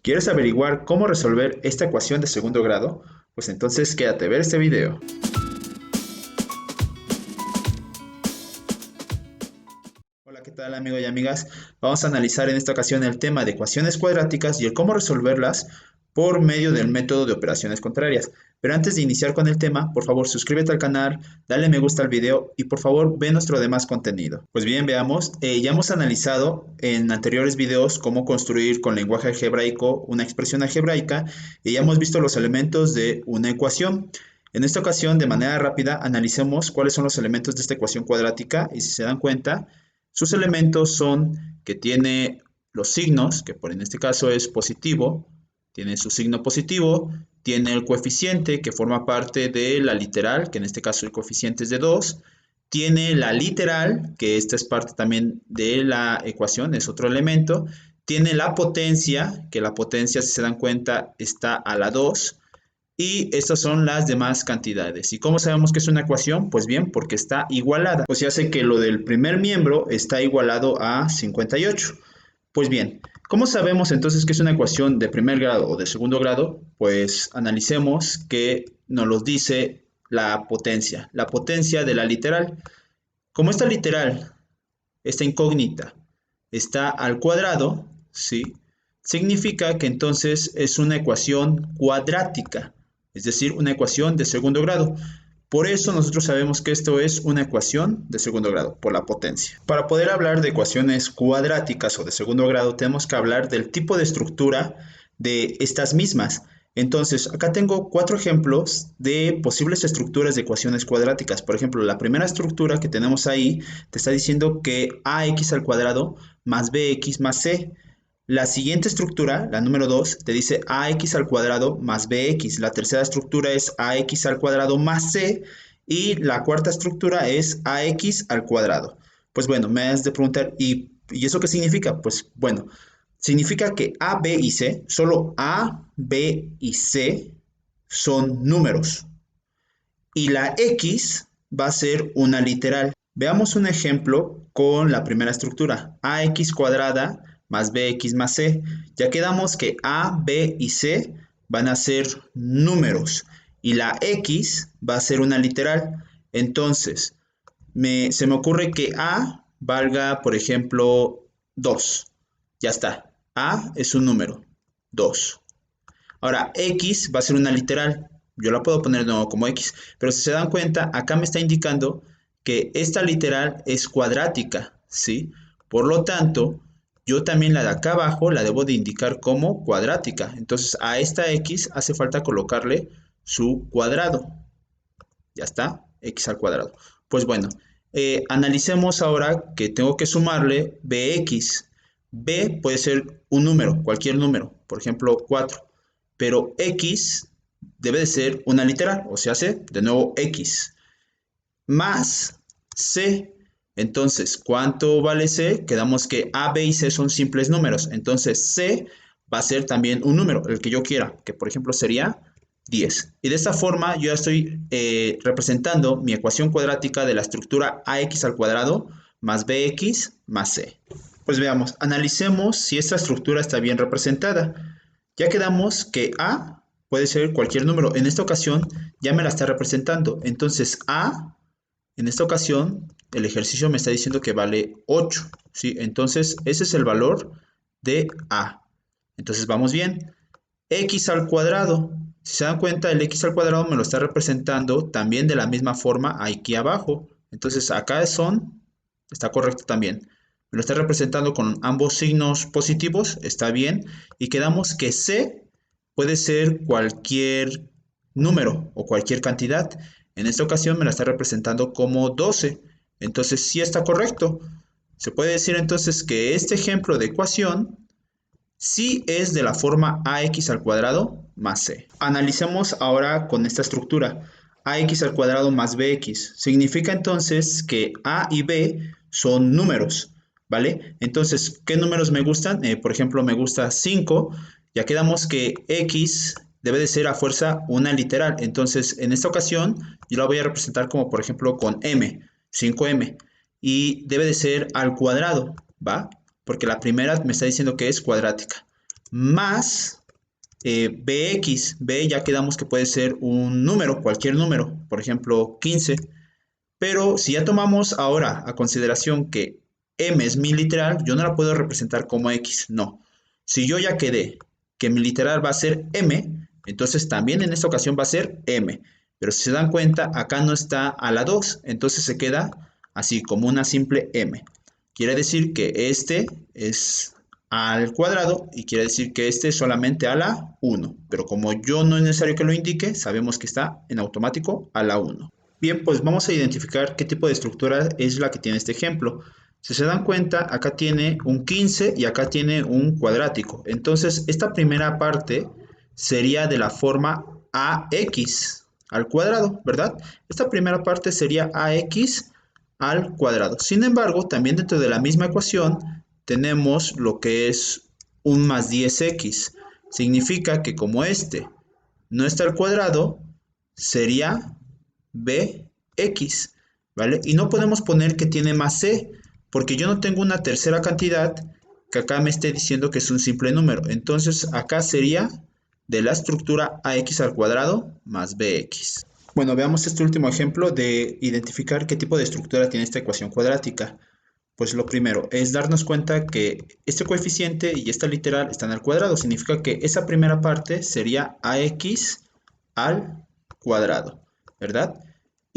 ¿Quieres averiguar cómo resolver esta ecuación de segundo grado? Pues entonces quédate a ver este video. Hola, ¿qué tal amigos y amigas? Vamos a analizar en esta ocasión el tema de ecuaciones cuadráticas y el cómo resolverlas por medio del método de operaciones contrarias. Pero antes de iniciar con el tema, por favor suscríbete al canal, dale me gusta al video y por favor ve nuestro demás contenido. Pues bien, veamos, ya hemos analizado en anteriores videos cómo construir con lenguaje algebraico una expresión algebraica y ya hemos visto los elementos de una ecuación. En esta ocasión, de manera rápida, analicemos cuáles son los elementos de esta ecuación cuadrática y si se dan cuenta, sus elementos son que tiene los signos, que por en este caso es positivo, tiene su signo positivo, tiene el coeficiente que forma parte de la literal, que en este caso el coeficiente es de 2, tiene la literal, que esta es parte también de la ecuación, es otro elemento, tiene la potencia, que la potencia, si se dan cuenta, está a la 2, y estas son las demás cantidades. ¿Y cómo sabemos que es una ecuación? Pues bien, porque está igualada. O sea, hace que lo del primer miembro está igualado a 58. Pues bien, ¿cómo sabemos entonces que es una ecuación de primer grado o de segundo grado? Pues analicemos que nos lo dice la potencia de la literal. Como esta literal, esta incógnita, está al cuadrado, ¿sí? Significa que entonces es una ecuación cuadrática, es decir, una ecuación de segundo grado. Por eso nosotros sabemos que esto es una ecuación de segundo grado, por la potencia. Para poder hablar de ecuaciones cuadráticas o de segundo grado, tenemos que hablar del tipo de estructura de estas mismas. Entonces, acá tengo 4 ejemplos de posibles estructuras de ecuaciones cuadráticas. Por ejemplo, la primera estructura que tenemos ahí te está diciendo que ax al cuadrado más bx más c. La siguiente estructura, la número 2, te dice ax al cuadrado más bx. La tercera estructura es ax al cuadrado más c. Y la cuarta estructura es ax al cuadrado. Pues bueno, me has de preguntar, ¿y eso qué significa? Pues bueno, significa que A, B y C, solo A, B y C son números. Y la X va a ser una literal. Veamos un ejemplo con la primera estructura. AX cuadrada más BX más C. Ya quedamos que A, B y C van a ser números. Y la X va a ser una literal. Entonces, se me ocurre que A valga, por ejemplo, 2. Ya está. A es un número. 2. Ahora, X va a ser una literal. Yo la puedo poner de nuevo como X. Pero si se dan cuenta, acá me está indicando que esta literal es cuadrática, ¿sí? Por lo tanto, yo también la de acá abajo la debo de indicar como cuadrática. Entonces, a esta X hace falta colocarle su cuadrado. Ya está, X al cuadrado. Pues bueno, analicemos ahora que tengo que sumarle Bx. B puede ser un número, cualquier número, por ejemplo 4, pero X debe de ser una literal, o sea, C, de nuevo X, más C. Entonces, ¿cuánto vale C? Quedamos que A, B y C son simples números, entonces C va a ser también un número, el que yo quiera, que por ejemplo sería 10. Y de esta forma yo ya estoy representando mi ecuación cuadrática de la estructura ax al cuadrado más bx más c. Pues veamos, analicemos si esta estructura está bien representada. Ya quedamos que a puede ser cualquier número. En esta ocasión ya me la está representando. Entonces a, en esta ocasión, el ejercicio me está diciendo que vale 8. ¿Sí? Entonces ese es el valor de a. Entonces vamos bien. X al cuadrado. Si se dan cuenta, el x al cuadrado me lo está representando también de la misma forma aquí abajo. Entonces acá está correcto también. Me lo está representando con ambos signos positivos, está bien. Y quedamos que c puede ser cualquier número o cualquier cantidad. En esta ocasión me la está representando como 12. Entonces sí está correcto. Se puede decir entonces que este ejemplo de ecuación sí es de la forma ax al cuadrado más c. Analicemos ahora con esta estructura. Ax al cuadrado más bx. Significa entonces que a y b son números, ¿vale? Entonces, ¿qué números me gustan? Por ejemplo, me gusta 5. Ya quedamos que x debe de ser a fuerza una literal. Entonces, en esta ocasión, yo la voy a representar como, por ejemplo, con m, 5m. Y debe de ser al cuadrado, ¿va? Porque la primera me está diciendo que es cuadrática. más bx. B ya quedamos que puede ser un número, cualquier número, por ejemplo 15. Pero si ya tomamos ahora a consideración que m es mi literal, yo no la puedo representar como x, no. Si yo ya quedé que mi literal va a ser m, entonces también en esta ocasión va a ser m. Pero si se dan cuenta, acá no está a la 2, entonces se queda así como una simple m. Quiere decir que este es al cuadrado y quiere decir que este es solamente a la 1. Pero como yo no es necesario que lo indique, sabemos que está en automático a la 1. Bien, pues vamos a identificar qué tipo de estructura es la que tiene este ejemplo. Si se dan cuenta, acá tiene un 15 y acá tiene un cuadrático. Entonces, esta primera parte sería de la forma ax al cuadrado, ¿verdad? Esta primera parte sería ax al cuadrado. Sin embargo, también dentro de la misma ecuación tenemos lo que es un más 10x. Significa que como este no está al cuadrado, sería bx, ¿vale? Y no podemos poner que tiene más c, porque yo no tengo una tercera cantidad que acá me esté diciendo que es un simple número. Entonces acá sería de la estructura ax al cuadrado más bx. Bueno, veamos este último ejemplo de identificar qué tipo de estructura tiene esta ecuación cuadrática. Pues lo primero es darnos cuenta que este coeficiente y esta literal están al cuadrado. Significa que esa primera parte sería ax al cuadrado, ¿verdad?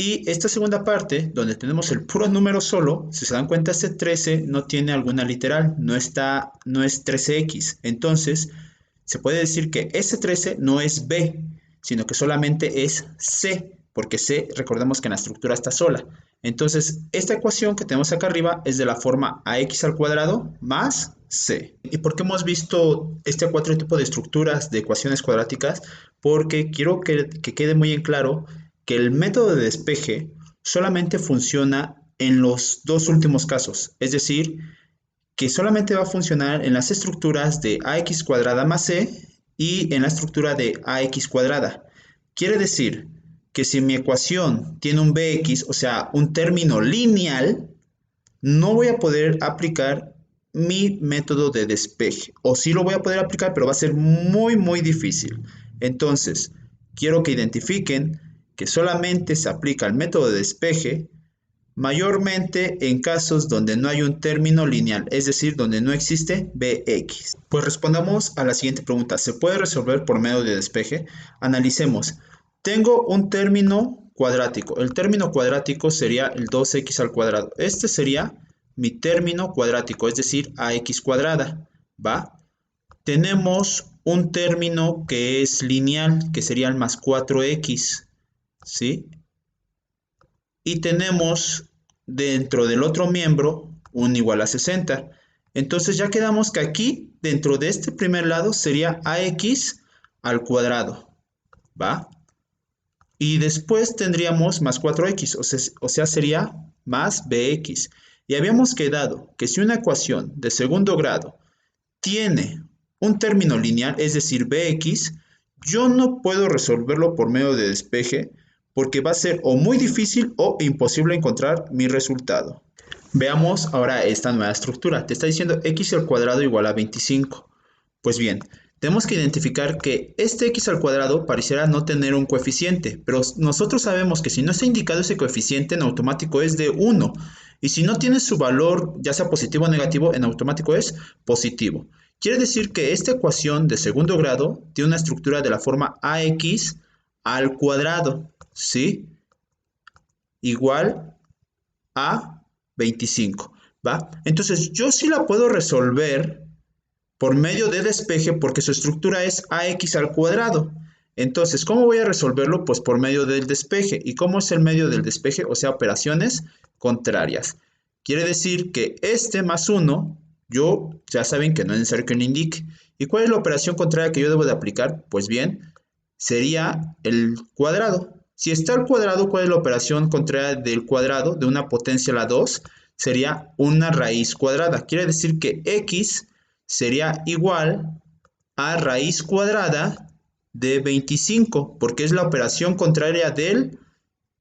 Y esta segunda parte, donde tenemos el puro número solo, si se dan cuenta, este 13 no tiene alguna literal, no es 13x. Entonces, se puede decir que este 13 no es b, sino que solamente es c, porque c, recordemos que en la estructura está sola. Entonces, esta ecuación que tenemos acá arriba es de la forma ax al cuadrado más c. ¿Y por qué hemos visto este cuatro tipos de estructuras de ecuaciones cuadráticas? Porque quiero que quede muy en claro que el método de despeje solamente funciona en los dos últimos casos, es decir, que solamente va a funcionar en las estructuras de ax cuadrada más c y en la estructura de ax cuadrada. Quiere decir que si mi ecuación tiene un bx, o sea, un término lineal, no voy a poder aplicar mi método de despeje. O sí lo voy a poder aplicar, pero va a ser muy difícil. Entonces, quiero que identifiquen que solamente se aplica el método de despeje mayormente en casos donde no hay un término lineal, es decir, donde no existe bx. Pues respondamos a la siguiente pregunta. ¿Se puede resolver por medio de despeje? Analicemos. Tengo un término cuadrático. El término cuadrático sería el 2x al cuadrado. Este sería mi término cuadrático, es decir, ax cuadrada. ¿Va? Tenemos un término que es lineal, que sería el más 4x. ¿Sí? Y tenemos dentro del otro miembro un igual a 60. Entonces ya quedamos que aquí, dentro de este primer lado, sería ax al cuadrado, ¿va? Y después tendríamos más 4x, o sea, sería más bx. Y habíamos quedado que si una ecuación de segundo grado tiene un término lineal, es decir, bx, yo no puedo resolverlo por medio de despeje, porque va a ser o muy difícil o imposible encontrar mi resultado. Veamos ahora esta nueva estructura. Te está diciendo x al cuadrado igual a 25. Pues bien, tenemos que identificar que este x al cuadrado pareciera no tener un coeficiente, pero nosotros sabemos que si no está indicado ese coeficiente, en automático es de 1. Y si no tiene su valor, ya sea positivo o negativo, en automático es positivo. Quiere decir que esta ecuación de segundo grado tiene una estructura de la forma ax al cuadrado, ¿sí? Igual a 25, ¿va? Entonces yo sí la puedo resolver por medio de despeje porque su estructura es ax al cuadrado. Entonces, ¿cómo voy a resolverlo? Pues por medio del despeje. ¿Y cómo es el medio del despeje? O sea, operaciones contrarias. Quiere decir que este más 1, yo ya saben que no es necesario que lo indique. ¿Y cuál es la operación contraria que yo debo de aplicar? Pues bien, sería el cuadrado. Si está al cuadrado, ¿cuál es la operación contraria del cuadrado? De una potencia a la 2, sería una raíz cuadrada. Quiere decir que x sería igual a raíz cuadrada de 25, porque es la operación contraria del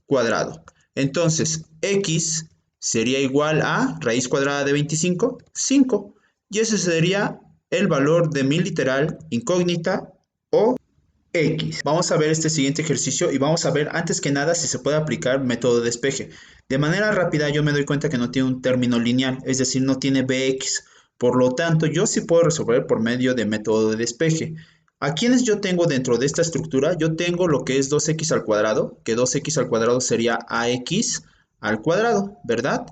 cuadrado. Entonces, x sería igual a raíz cuadrada de 25, 5. Y ese sería el valor de mi literal, incógnita o X. Vamos a ver este siguiente ejercicio y vamos a ver antes que nada si se puede aplicar método de despeje. De manera rápida yo me doy cuenta que no tiene un término lineal, es decir, no tiene Bx. Por lo tanto, yo sí puedo resolver por medio de método de despeje. ¿A quiénes yo tengo dentro de esta estructura? Yo tengo lo que es 2x al cuadrado, que 2x al cuadrado sería ax al cuadrado, ¿verdad?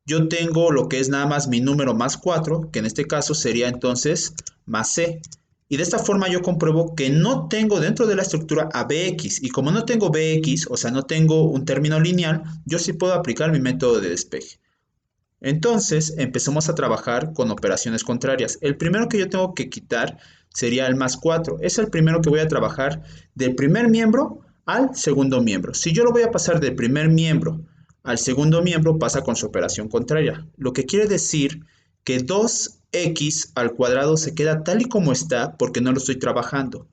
Yo tengo lo que es nada más mi número más 4, que en este caso sería entonces más c. Y de esta forma yo compruebo que no tengo dentro de la estructura a bx. Y como no tengo bx, o sea, no tengo un término lineal, yo sí puedo aplicar mi método de despeje. Entonces, empezamos a trabajar con operaciones contrarias. El primero que yo tengo que quitar sería el más 4. Es el primero que voy a trabajar del primer miembro al segundo miembro. Si yo lo voy a pasar del primer miembro al segundo miembro, pasa con su operación contraria. Lo que quiere decir que 2x al cuadrado se queda tal y como está porque no lo estoy trabajando.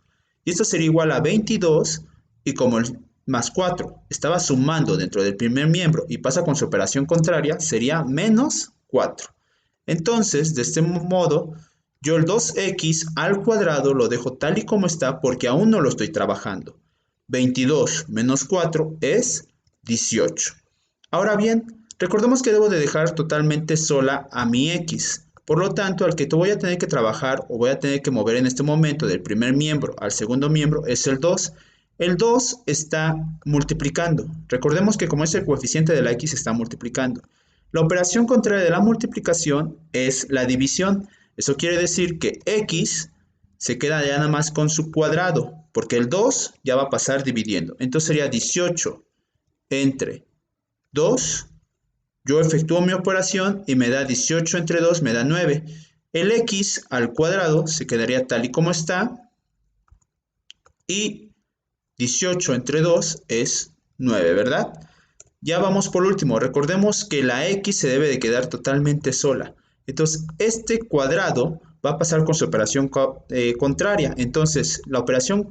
Y esto sería igual a 22 y como el más 4 estaba sumando dentro del primer miembro y pasa con su operación contraria, sería menos 4. Entonces, de este modo, yo el 2x al cuadrado lo dejo tal y como está porque aún no lo estoy trabajando. 22 menos 4 es 18. Ahora bien, recordemos que debo de dejar totalmente sola a mi x. Por lo tanto, al que te voy a tener que trabajar o voy a tener que mover en este momento del primer miembro al segundo miembro es el 2. El 2 está multiplicando. Recordemos que como es el coeficiente de la x está multiplicando. La operación contraria de la multiplicación es la división. Eso quiere decir que x se queda ya nada más con su cuadrado, porque el 2 ya va a pasar dividiendo. Entonces sería 18 entre 2. Yo efectúo mi operación y me da 18 entre 2, me da 9. El x al cuadrado se quedaría tal y como está. Y 18 entre 2 es 9, ¿verdad? Ya vamos por último. Recordemos que la x se debe de quedar totalmente sola. Entonces, este cuadrado va a pasar con su operación contraria. Entonces, la operación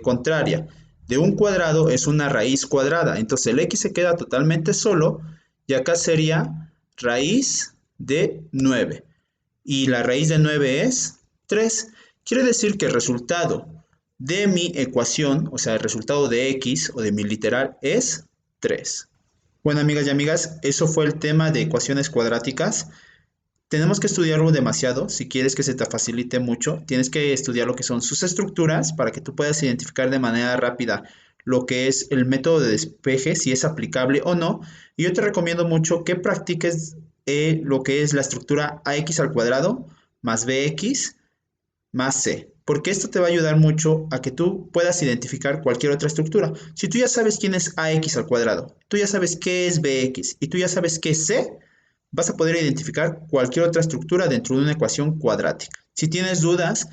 contraria de un cuadrado es una raíz cuadrada. Entonces, el x se queda totalmente solo y acá sería raíz de 9. Y la raíz de 9 es 3. Quiere decir que el resultado de mi ecuación, o sea, el resultado de x o de mi literal es 3. Bueno, amigas y amigas, eso fue el tema de ecuaciones cuadráticas. Tenemos que estudiarlo demasiado. Si quieres que se te facilite mucho, tienes que estudiar lo que son sus estructuras para que tú puedas identificar de manera rápida lo que es el método de despeje, si es aplicable o no. Y yo te recomiendo mucho que practiques lo que es la estructura ax al cuadrado más bx más c, porque esto te va a ayudar mucho a que tú puedas identificar cualquier otra estructura. Si tú ya sabes quién es ax al cuadrado, tú ya sabes qué es bx y tú ya sabes qué es c, vas a poder identificar cualquier otra estructura dentro de una ecuación cuadrática. Si tienes dudas,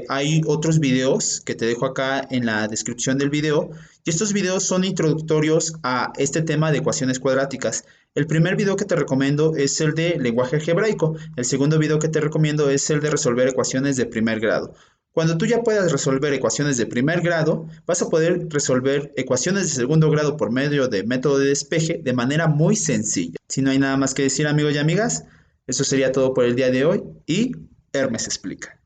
hay otros videos que te dejo acá en la descripción del video y estos videos son introductorios a este tema de ecuaciones cuadráticas. El primer video que te recomiendo es el de lenguaje algebraico. El segundo video que te recomiendo es el de resolver ecuaciones de primer grado. Cuando tú ya puedas resolver ecuaciones de primer grado, vas a poder resolver ecuaciones de segundo grado por medio de método de despeje de manera muy sencilla. Si no hay nada más que decir, amigos y amigas, eso sería todo por el día de hoy y Hermes explica.